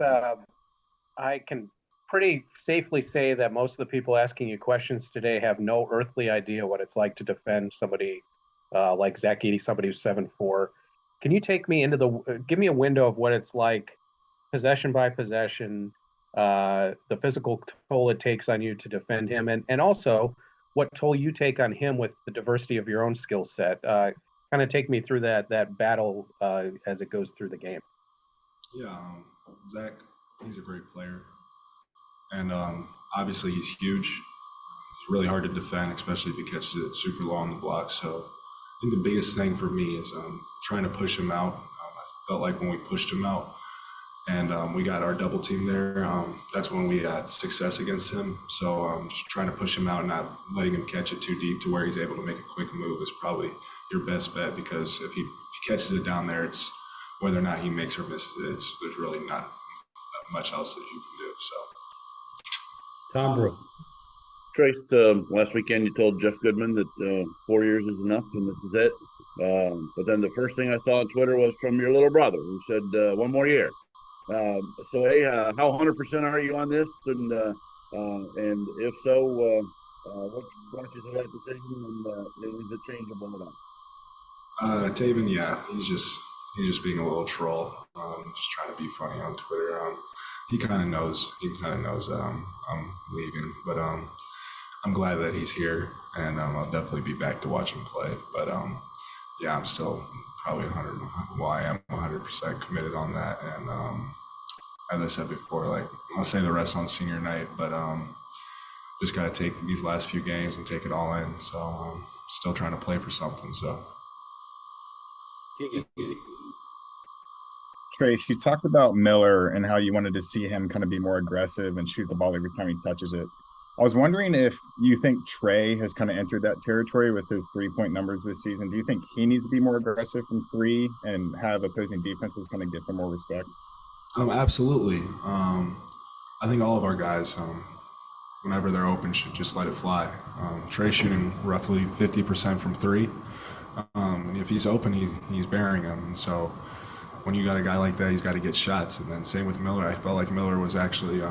uh, I can pretty safely say that most of the people asking you questions today have no earthly idea what it's like to defend somebody like Zach Edey, somebody who's 7'4". Can you take me into give me a window of what it's like, possession by possession, the physical toll it takes on you to defend him, and also what toll you take on him with the diversity of your own skill set. Kind of take me through that battle as it goes through the game. Yeah, Zach, he's a great player, and obviously he's huge. He's really hard to defend, especially if he catches it super low on the block. So I think the biggest thing for me is trying to push him out. I felt like when we pushed him out and we got our double team there, that's when we had success against him. So just trying to push him out and not letting him catch it too deep to where he's able to make a quick move is probably your best bet, because if he catches it down there, it's whether or not he makes or misses it, there's really not much else that you can do. So, Tom Brew. Trayce, last weekend you told Jeff Goodman that 4 years is enough and this is it. But then the first thing I saw on Twitter was from your little brother who said 1 more year. So, hey, how 100% are you on this? And if so, what brought you to that decision? And is it changeable at all? Taven, yeah, he's just being a little troll, just trying to be funny on Twitter. He kind of knows that I'm leaving, but I'm glad that he's here, and I'll definitely be back to watch him play. But yeah, I'm still probably 100. Well, I am 100% committed on that, and as I said before, like I'll say the rest on senior night, but just got to take these last few games and take it all in. So still trying to play for something. So. Trayce, you talked about Miller and how you wanted to see him kind of be more aggressive and shoot the ball every time he touches it. I was wondering if you think Trey has kind of entered that territory with his 3-point numbers this season. Do you think he needs to be more aggressive from three and have opposing defenses kind of get them more respect? Absolutely. I think all of our guys, whenever they're open, should just let it fly. Trey's shooting roughly 50% from three. And if he's open, he's burying them. And so when you got a guy like that, he's got to get shots. And then same with Miller. I felt like Miller was actually,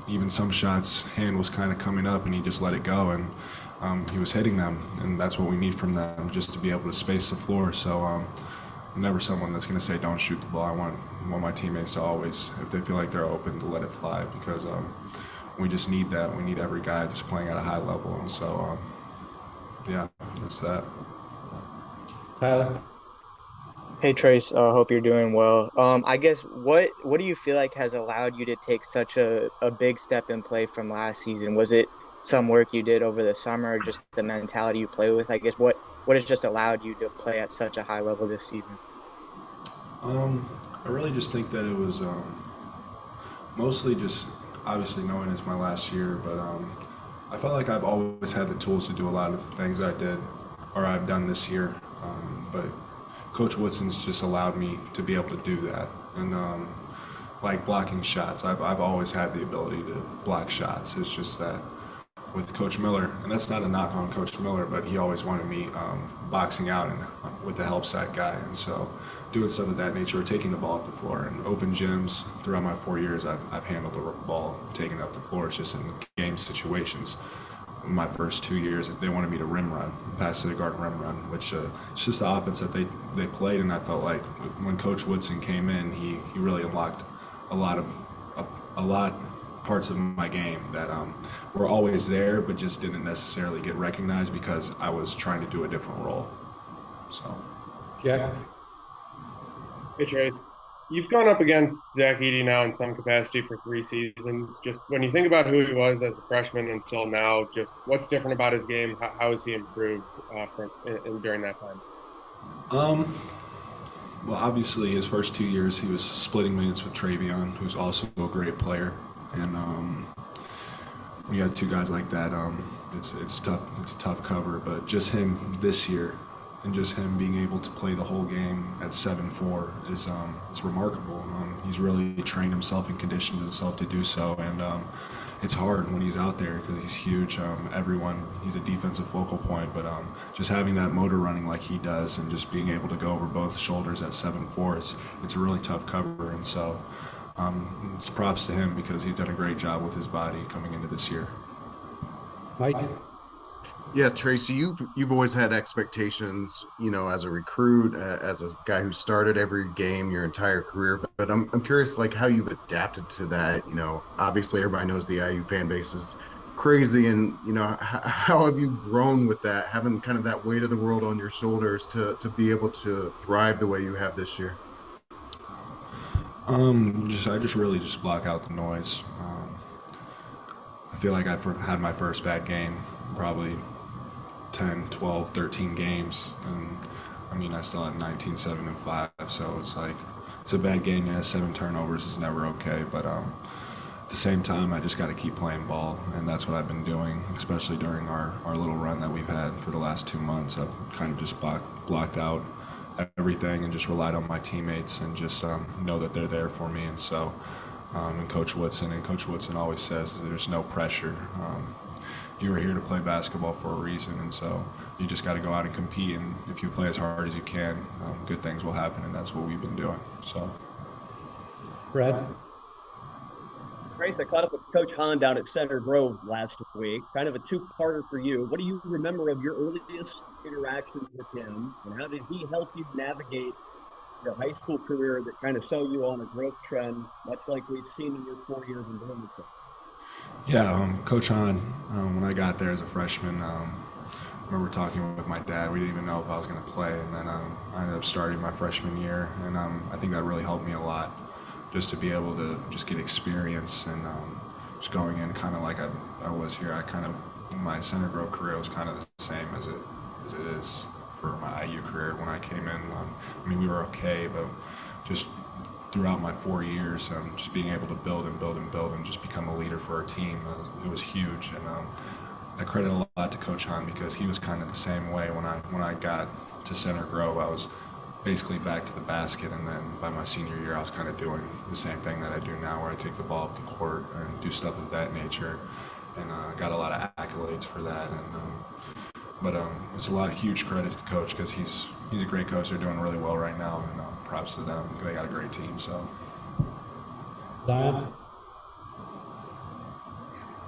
even some shots, hand was kind of coming up and he just let it go. And he was hitting them. And that's what we need from them, just to be able to space the floor. So I'm never someone that's going to say don't shoot the ball. I want my teammates to always, if they feel like they're open, to let it fly, because we just need that. We need every guy just playing at a high level. And so, yeah, that's that. Tyler. Hey Trayce, hope you're doing well. I guess what do you feel like has allowed you to take such a big step in play from last season? Was it some work you did over the summer, or just the mentality you play with? I guess what has just allowed you to play at such a high level this season? I really just think that it was mostly just obviously knowing it's my last year, but I felt like I've always had the tools to do a lot of the things I did or I've done this year. But Coach Woodson's just allowed me to be able to do that. And like blocking shots, I've always had the ability to block shots. It's just that with Coach Miller, and that's not a knock on Coach Miller, but he always wanted me boxing out and with the help side guy. And so doing stuff of that nature, or taking the ball up the floor. And open gyms, throughout my 4 years, I've handled the ball, taking it up the floor. It's just in game situations. My first 2 years, they wanted me to rim run, pass to the guard, rim run, which it's just the offense that they played. And I felt like when Coach Woodson came in, he really unlocked a lot parts of my game that were always there, but just didn't necessarily get recognized because I was trying to do a different role. So, Jack. Hey Trayce, you've gone up against Zach Edey now in some capacity for 3 seasons. Just when you think about who he was as a freshman until now, just what's different about his game? How has he improved during that time? Well, obviously his first 2 years he was splitting minutes with Travion, who's also a great player. And when you have two guys like that, it's tough. It's a tough cover. But just him this year, and just him being able to play the whole game at 7'4" is it's remarkable. He's really trained himself and conditioned himself to do so, and it's hard when he's out there because he's huge. He's a defensive focal point, but just having that motor running like he does, and just being able to go over both shoulders at 7'4", it's a really tough cover. And so It's props to him because he's done a great job with his body coming into this year. Mike? Yeah, Tracy, you've always had expectations, as a recruit, as a guy who started every game your entire career. But I'm curious, like how you've adapted to that. Obviously everybody knows the IU fan base is crazy, and how have you grown with that, having kind of that weight of the world on your shoulders to be able to thrive the way you have this year? I just really just block out the noise. I feel like I've had my first bad game probably 10, 12, 13 games. And I mean, I still had 19, 7, and 5. So it's like, it's a bad game. Yeah, 7 turnovers is never okay. But at the same time, I just got to keep playing ball. And that's what I've been doing, especially during our little run that we've had for the last 2 months. I've kind of just blocked out everything and just relied on my teammates and just know that they're there for me. And so, and Coach Woodson always says there's no pressure. You are here to play basketball for a reason, and so you just got to go out and compete. And if you play as hard as you can, good things will happen, and that's what we've been doing. So, Brad? Trayce, I caught up with Coach Holland down at Center Grove last week. Kind of a two-parter for you. What do you remember of your earliest interactions with him, and how did he help you navigate your high school career that kind of saw you on a growth trend, much like we've seen in your 4 years in Bloomington? Yeah, Coach Holland, when I got there as a freshman, I remember talking with my dad. We didn't even know if I was going to play, and then I ended up starting my freshman year, and I think that really helped me a lot, just to be able to just get experience and just going in kind of like I was here. My Center Grove career was kind of the same as it is for my IU career when I came in. I mean, we were okay, but just throughout my 4 years, just being able to build and just become a leader for our team, it was huge. And I credit a lot to Coach Hahn because he was kind of the same way when I got to Center Grove. I was basically back to the basket, and then by my senior year, I was kind of doing the same thing that I do now, where I take the ball up the court and do stuff of that nature, and got a lot of accolades for that. But it's a huge credit to Coach because he's a great coach. They're doing really well right now, and props to them. They got a great team. So, Zion?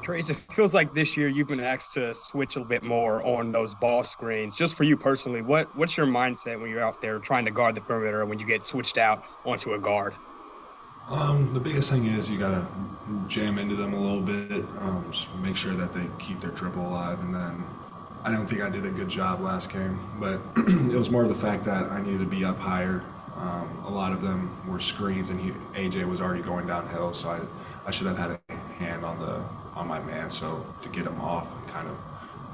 Trayce, it feels like this year you've been asked to switch a little bit more on those ball screens. Just for you personally, what's your mindset when you're out there trying to guard the perimeter when you get switched out onto a guard? the biggest thing is you gotta jam into them a little bit. Just make sure that they keep their dribble alive, and then I don't think I did a good job last game, but it was more of the fact that I needed to be up higher. A lot of them were screens, and AJ was already going downhill, so I should have had a hand on my man, so to get him off and kind of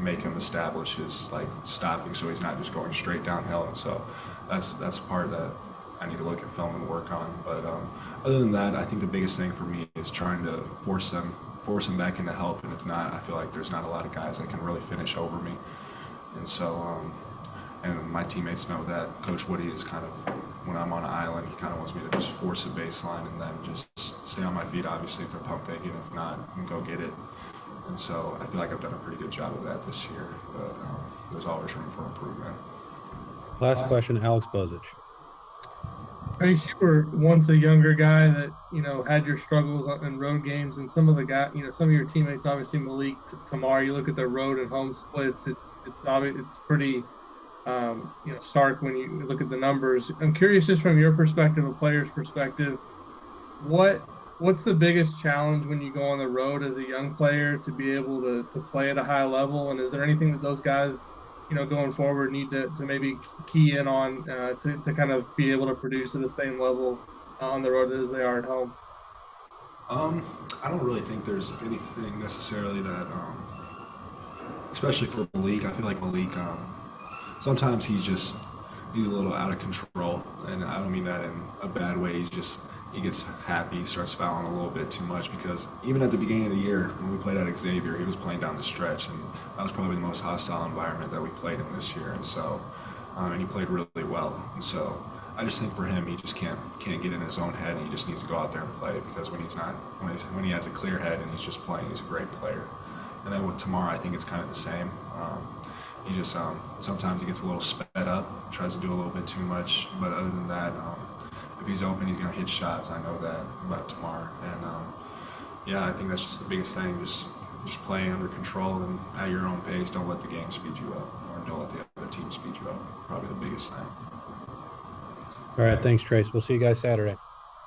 make him establish his stopping, so he's not just going straight downhill. And so that's a part that I need to look at film and work on. But other than that, I think the biggest thing for me is trying to force them back into help, and if not, I feel like there's not a lot of guys that can really finish over me. And so, and my teammates know that Coach Woody is kind of, when I'm on an island, he kind of wants me to just force a baseline and then just stay on my feet, obviously, if they're pump faking. If not, and go get it. And so I feel like I've done a pretty good job of that this year, but there's always room for improvement. Last question, Alex Bozich. Trayce, you were once a younger guy that, had your struggles in road games, and some of the guys, some of your teammates, obviously Malik, Tamar, you look at their road and home splits, it's obvious, it's pretty, stark when you look at the numbers. I'm curious, just from your perspective, a player's perspective, what's the biggest challenge when you go on the road as a young player to be able to play at a high level? And is there anything that those guys, going forward need to maybe key in on to kind of be able to produce at the same level on the road as they are at home? I don't really think there's anything necessarily that, especially for Malik, I feel like Malik, sometimes he's a little out of control, and I don't mean that in a bad way. He gets happy, starts fouling a little bit too much, because even at the beginning of the year when we played at Xavier, he was playing down the stretch, and that was probably the most hostile environment that we played in this year. And so, and he played really well. And so I just think for him, he just can't get in his own head, and he just needs to go out there and play, because when he has a clear head and he's just playing, he's a great player. And then with Tamar, I think it's kind of the same. He just sometimes he gets a little sped up, tries to do a little bit too much, but other than that, if he's open, he's going to hit shots. I know that about Tamar. And yeah, I think that's just the biggest thing. Just play under control and at your own pace. Don't let the game speed you up, or don't let the other team speed you up. Probably the biggest thing. All right, thanks, Trayce. We'll see you guys Saturday.